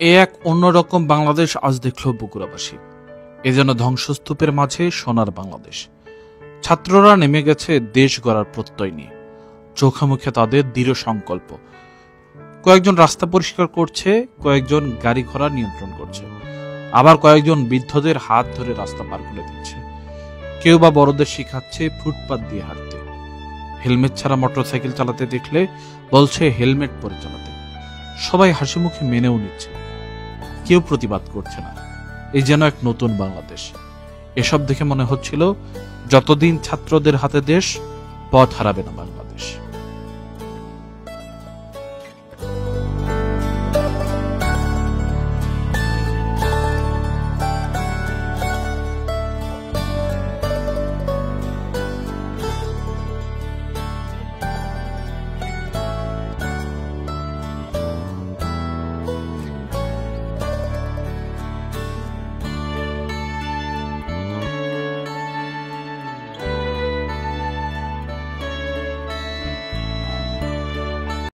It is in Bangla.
এ এক অন্যরকম বাংলাদেশ আজ দেখল বগুড়াবাসী। এ যেন ধ্বংসস্তূপের মাঝে সোনার বাংলাদেশ। ছাত্ররা নেমে গেছে দেশ গড়ার প্রত্যয় নিয়ে, চোখে মুখে তাদের দৃঢ় সংকল্প। কয়েকজন রাস্তা পরিষ্কার করছে, কয়েকজন গাড়ি ঘোড়া নিয়ন্ত্রণ করছে, আবার কয়েকজন বৃদ্ধদের হাত ধরে রাস্তা পার করে দিচ্ছে। কেউ বা বড়দের শিখাচ্ছে ফুটপাত দিয়ে হাঁটতে। হেলমেট ছাড়া মোটরসাইকেল চালাতে দেখলে বলছে হেলমেট পরে চালাতে। সবাই হাসি মুখে মেনেও নিচ্ছে, কেউ প্রতিবাদ করছে না। এই যেন এক নতুন বাংলাদেশ। এসব দেখে মনে হচ্ছিল যতদিন ছাত্রদের হাতে দেশ, পথ হারাবে না বাংলা।